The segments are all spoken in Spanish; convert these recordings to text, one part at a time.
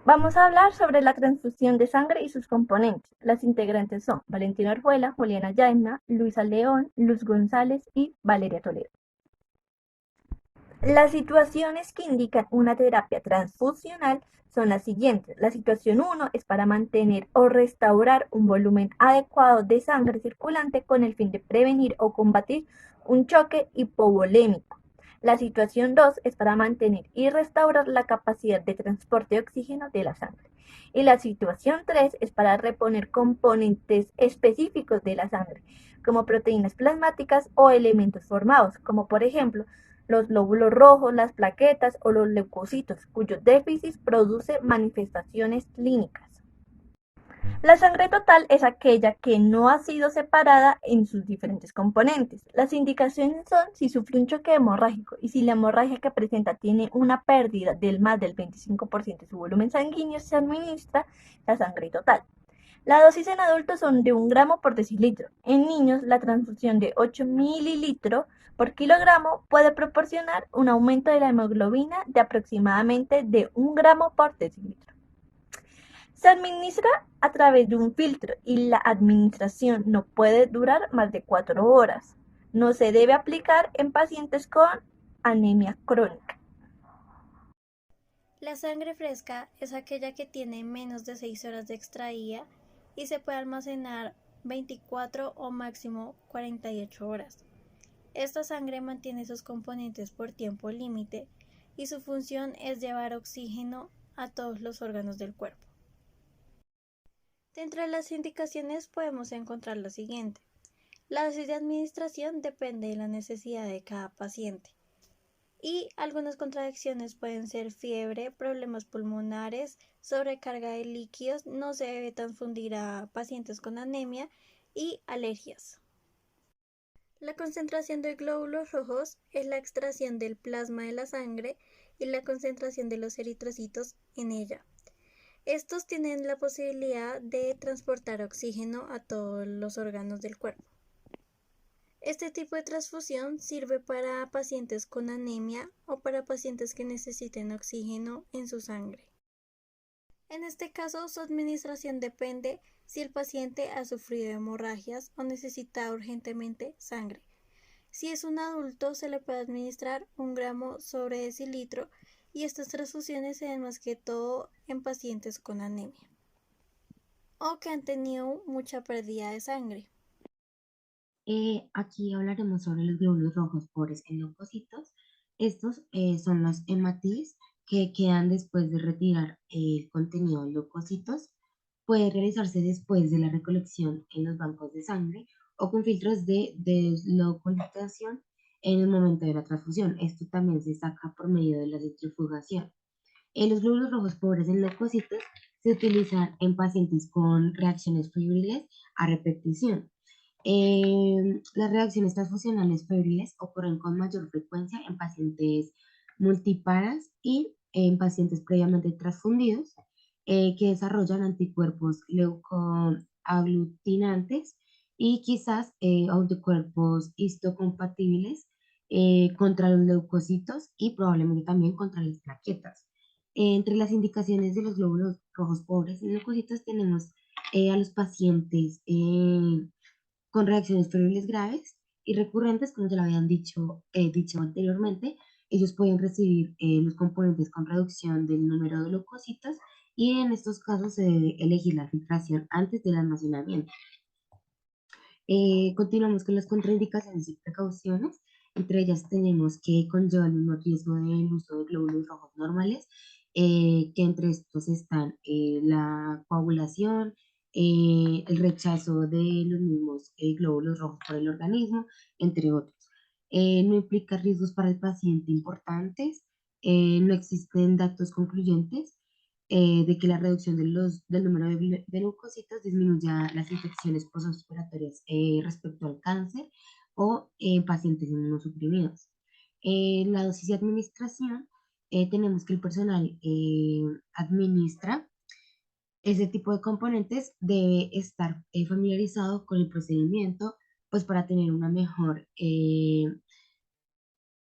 Vamos a hablar sobre la transfusión de sangre y sus componentes. Las integrantes son Valentina Orjuela, Juliana Yaina, Luisa León, Luz González y Valeria Toledo. Las situaciones que indican una terapia transfusional son las siguientes. La situación 1 es para mantener o restaurar un volumen adecuado de sangre circulante con el fin de prevenir o combatir un choque hipovolémico. La situación 2 es para mantener y restaurar la capacidad de transporte de oxígeno de la sangre. Y la situación 3 es para reponer componentes específicos de la sangre, como proteínas plasmáticas o elementos formados, como por ejemplo los glóbulos rojos, las plaquetas o los leucocitos, cuyos déficits produce manifestaciones clínicas. La sangre total es aquella que no ha sido separada en sus diferentes componentes. Las indicaciones son si sufre un choque hemorrágico y si la hemorragia que presenta tiene una pérdida del más del 25% de su volumen sanguíneo, se administra la sangre total. La dosis en adultos son de 1 gramo por decilitro. En niños, la transfusión de 8 mililitros por kilogramo puede proporcionar un aumento de la hemoglobina de aproximadamente de 1 gramo por decilitro. Se administra a través de un filtro y la administración no puede durar más de 4 horas. No se debe aplicar en pacientes con anemia crónica. La sangre fresca es aquella que tiene menos de 6 horas de extraída y se puede almacenar 24 o máximo 48 horas. Esta sangre mantiene sus componentes por tiempo límite y su función es llevar oxígeno a todos los órganos del cuerpo. Dentro de las indicaciones podemos encontrar lo siguiente. La dosis de administración depende de la necesidad de cada paciente. Y algunas contradicciones pueden ser fiebre, problemas pulmonares, sobrecarga de líquidos, no se debe transfundir a pacientes con anemia y alergias. La concentración de glóbulos rojos es la extracción del plasma de la sangre y la concentración de los eritrocitos en ella. Estos tienen la posibilidad de transportar oxígeno a todos los órganos del cuerpo. Este tipo de transfusión sirve para pacientes con anemia o para pacientes que necesiten oxígeno en su sangre. En este caso, su administración depende si el paciente ha sufrido hemorragias o necesita urgentemente sangre. Si es un adulto, se le puede administrar 1 gramo sobre decilitro y estas transfusiones se dan más que todo en pacientes con anemia o que han tenido mucha pérdida de sangre. Aquí hablaremos sobre los glóbulos rojos pobres en leucocitos. Estos son los hematis que quedan después de retirar el contenido de leucocitos. Puede realizarse después de la recolección en los bancos de sangre o con filtros de deslocalización en el momento de la transfusión. Esto también se saca por medio de la centrifugación. Los glóbulos rojos pobres en leucocitos se utilizan en pacientes con reacciones febriles a repetición. Las reacciones transfusionales febriles ocurren con mayor frecuencia en pacientes multiparas y en pacientes previamente transfundidos que desarrollan anticuerpos leucoaglutinantes y quizás anticuerpos histocompatibles contra los leucocitos y probablemente también contra las plaquetas. Entre las indicaciones de los glóbulos rojos pobres en leucocitos tenemos a los pacientes con reacciones febriles graves y recurrentes, como ya lo habían dicho anteriormente. Ellos pueden recibir los componentes con reducción del número de leucocitos y en estos casos se debe elegir la filtración antes del almacenamiento. Continuamos con las contraindicaciones y precauciones. Entre ellas tenemos que conlleva el mismo riesgo del uso de glóbulos rojos normales, que entre estos están la coagulación, el rechazo de los mismos glóbulos rojos por el organismo, entre otros. No implica riesgos para el paciente importantes, no existen datos concluyentes de que la reducción del número de leucocitos disminuya las infecciones postoperatorias respecto al cáncer o en pacientes inmunosuprimidos. La dosis de administración, tenemos que el personal administra ese tipo de componentes, debe estar familiarizado con el procedimiento, pues para tener una mejor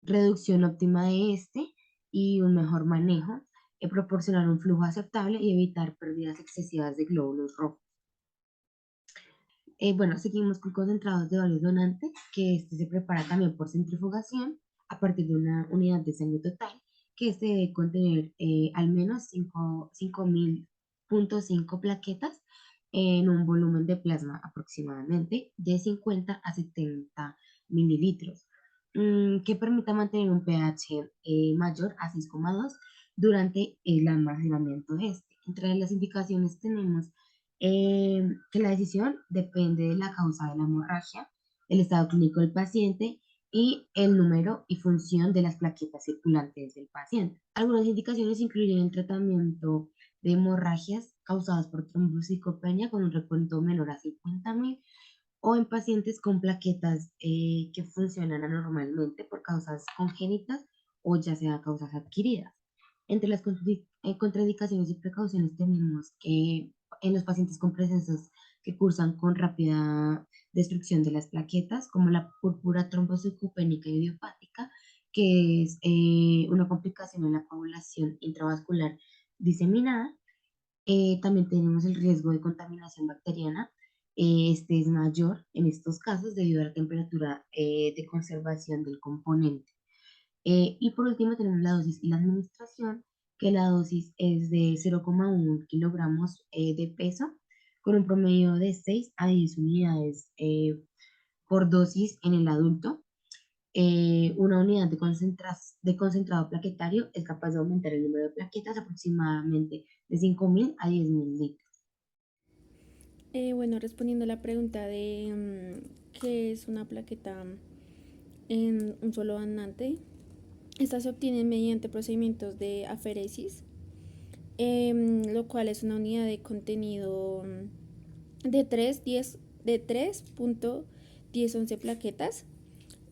reducción óptima de este y un mejor manejo. proporcionar un flujo aceptable y evitar pérdidas excesivas de glóbulos rojos. Bueno, seguimos con concentrados de varios donantes, que este se prepara también por centrifugación a partir de una unidad de sangre total, que este debe contener al menos 5.5 plaquetas en un volumen de plasma aproximadamente de 50 a 70 mililitros, que permita mantener un pH mayor a 6,2 durante el almacenamiento de este. Entre las indicaciones tenemos que la decisión depende de la causa de la hemorragia, el estado clínico del paciente y el número y función de las plaquetas circulantes del paciente. Algunas indicaciones incluyen el tratamiento de hemorragias causadas por trombocitopenia con un recuento menor a 50.000 o en pacientes con plaquetas que funcionan anormalmente por causas congénitas o ya sea causas adquiridas. Entre las contraindicaciones y precauciones tenemos que en los pacientes con presencias que cursan con rápida destrucción de las plaquetas, como la púrpura trombocitopénica idiopática, que es una complicación en la coagulación intravascular diseminada. También tenemos el riesgo de contaminación bacteriana. Este es mayor en estos casos debido a la temperatura de conservación del componente. Y por último tenemos la dosis y la administración, que la dosis es de 0,1 kilogramos de peso, con un promedio de 6 a 10 unidades por dosis en el adulto. Una unidad de concentrado plaquetario es capaz de aumentar el número de plaquetas aproximadamente de 5.000 a 10.000 litros. Bueno, respondiendo a la pregunta de qué es una plaqueta en un solo donante, esta se obtiene mediante procedimientos de aferesis, lo cual es una unidad de contenido de 3.1011 plaquetas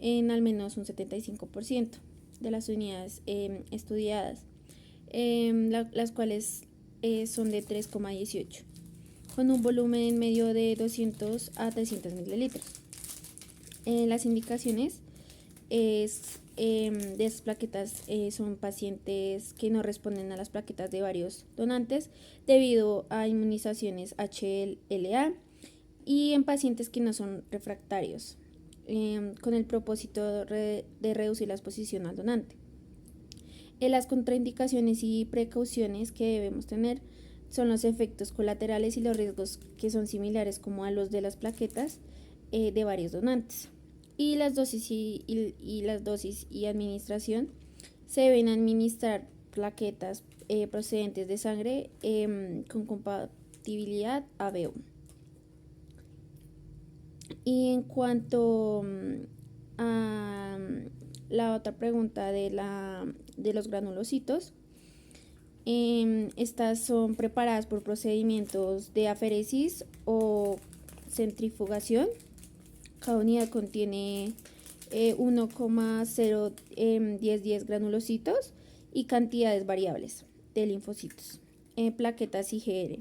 en al menos un 75% de las unidades estudiadas, las cuales son de 3,18, con un volumen medio de 200 a 300 mililitros. Las indicaciones de esas plaquetas son pacientes que no responden a las plaquetas de varios donantes debido a inmunizaciones HLA y en pacientes que no son refractarios, con el propósito de reducir la exposición al donante. Las contraindicaciones y precauciones que debemos tener son los efectos colaterales y los riesgos que son similares como a los de las plaquetas de varios donantes. Y las dosis y administración se deben administrar plaquetas procedentes de sangre con compatibilidad ABO. Y en cuanto a la otra pregunta de los granulocitos, estas son preparadas por procedimientos de aferesis o centrifugación. Cada unidad contiene 1,010 granulocitos y cantidades variables de linfocitos, plaquetas IgR,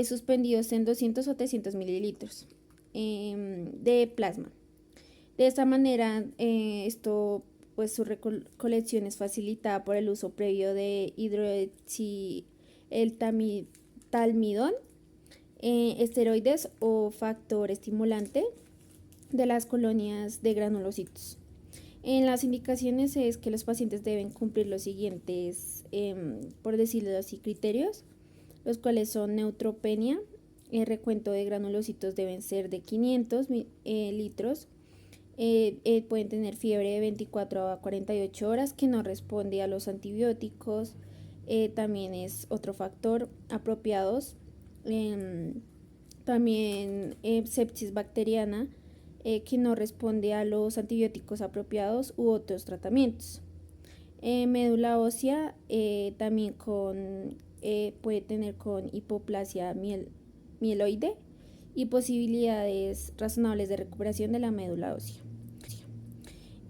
suspendidos en 200 o 300 mililitros de plasma. De esta manera, pues su recolección es facilitada por el uso previo de hidroxitalmidón, esteroides o factor estimulante de las colonias de granulocitos. En las indicaciones es que los pacientes deben cumplir los siguientes, por decirlo así, criterios, los cuales son neutropenia. El recuento de granulocitos deben ser de 500 litros. Pueden tener fiebre de 24 a 48 horas que no responde a los antibióticos. También es otro factor. Apropiados. También sepsis bacteriana que no responde a los antibióticos apropiados u otros tratamientos. Médula ósea también puede tener con hipoplasia mieloide y posibilidades razonables de recuperación de la médula ósea.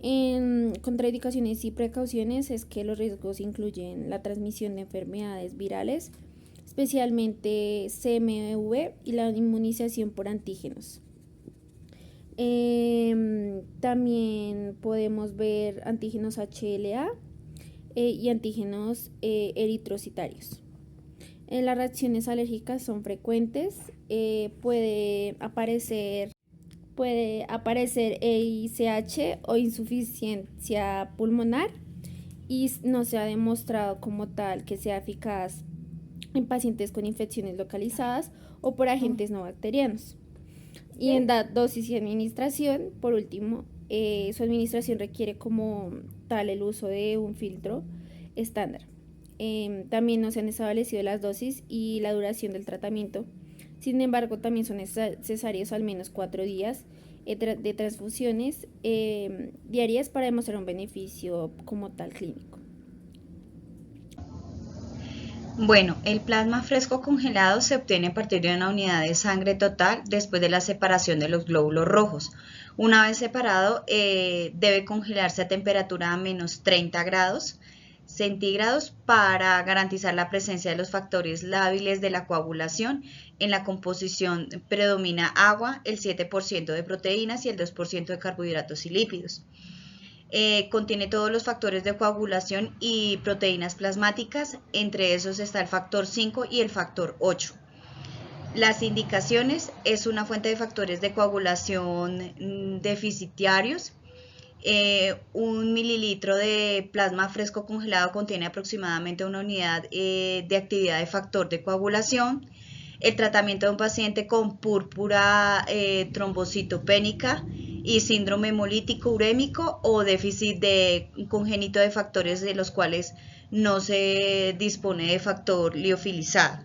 En contraindicaciones y precauciones es que los riesgos incluyen la transmisión de enfermedades virales, especialmente CMV, y la inmunización por antígenos. También podemos ver antígenos HLA, y antígenos eritrocitarios. Las reacciones alérgicas son frecuentes, puede aparecer EICH o insuficiencia pulmonar y no se ha demostrado como tal que sea eficaz en pacientes con infecciones localizadas o por agentes no bacterianos. Y en dosis y administración, por último, su administración requiere como tal el uso de un filtro estándar. También no se han establecido las dosis y la duración del tratamiento. Sin embargo, también son necesarios al menos 4 días de transfusiones diarias para demostrar un beneficio como tal clínico. Bueno, el plasma fresco congelado se obtiene a partir de una unidad de sangre total después de la separación de los glóbulos rojos. Una vez separado, debe congelarse a temperatura a menos 30 grados centígrados para garantizar la presencia de los factores lábiles de la coagulación. En la composición predomina agua, el 7% de proteínas y el 2% de carbohidratos y lípidos. Contiene todos los factores de coagulación y proteínas plasmáticas, entre esos está el factor 5 y el factor 8. Las indicaciones: es una fuente de factores de coagulación deficitarios. 1 mililitro de plasma fresco congelado contiene aproximadamente una unidad de actividad de factor de coagulación. El tratamiento de un paciente con púrpura trombocitopénica y síndrome hemolítico urémico o déficit de congénito de factores de los cuales no se dispone de factor liofilizado.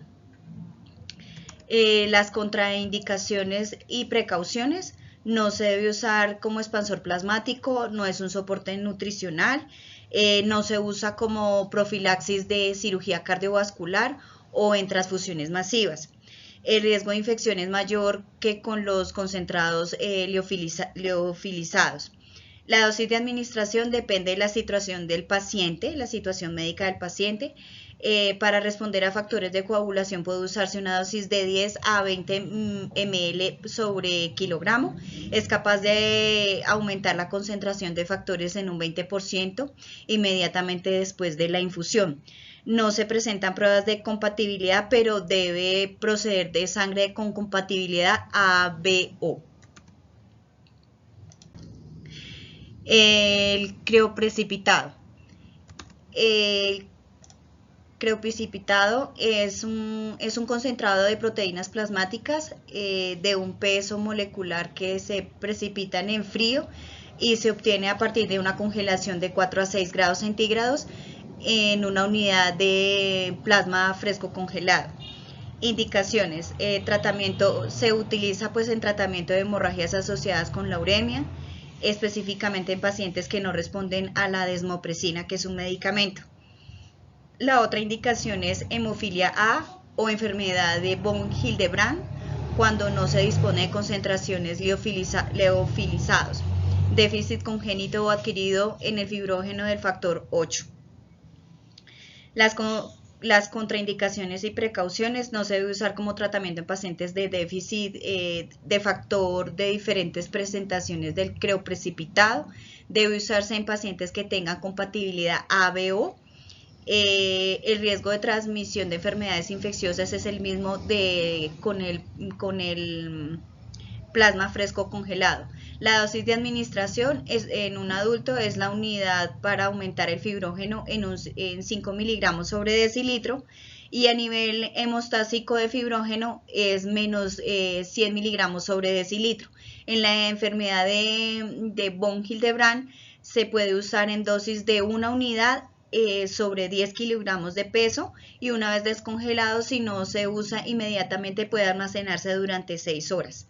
Las contraindicaciones y precauciones: no se debe usar como expansor plasmático, no es un soporte nutricional, no se usa como profilaxis de cirugía cardiovascular o en transfusiones masivas. El riesgo de infección es mayor que con los concentrados liofilizados. La dosis de administración depende de la situación del paciente, la situación médica del paciente. Para responder a factores de coagulación puede usarse una dosis de 10 a 20 ml sobre kilogramo. Es capaz de aumentar la concentración de factores en un 20% inmediatamente después de la infusión. No se presentan pruebas de compatibilidad, pero debe proceder de sangre con compatibilidad ABO. El crioprecipitado. El crioprecipitado es un concentrado de proteínas plasmáticas de un peso molecular que se precipitan en frío y se obtiene a partir de una congelación de 4 a 6 grados centígrados en una unidad de plasma fresco congelado. Indicaciones: tratamiento: se utiliza en tratamiento de hemorragias asociadas con la uremia, específicamente en pacientes que no responden a la desmopresina, que es un medicamento. La otra indicación es hemofilia A o enfermedad de von Hildebrand, cuando no se dispone de concentraciones liofilizados, déficit congénito o adquirido en el fibrógeno del factor 8. Las contraindicaciones y precauciones: no se debe usar como tratamiento en pacientes de déficit de factor de diferentes presentaciones del crioprecipitado. Debe usarse en pacientes que tengan compatibilidad ABO. El riesgo de transmisión de enfermedades infecciosas es el mismo con el plasma fresco congelado. La dosis de administración en un adulto es la unidad para aumentar el fibrógeno en 5 miligramos sobre decilitro, y a nivel hemostásico de fibrógeno es menos 100 miligramos sobre decilitro. En la enfermedad de von Hildebrand se puede usar en dosis de una unidad sobre 10 kilogramos de peso, y una vez descongelado, si no se usa inmediatamente, puede almacenarse durante 6 horas.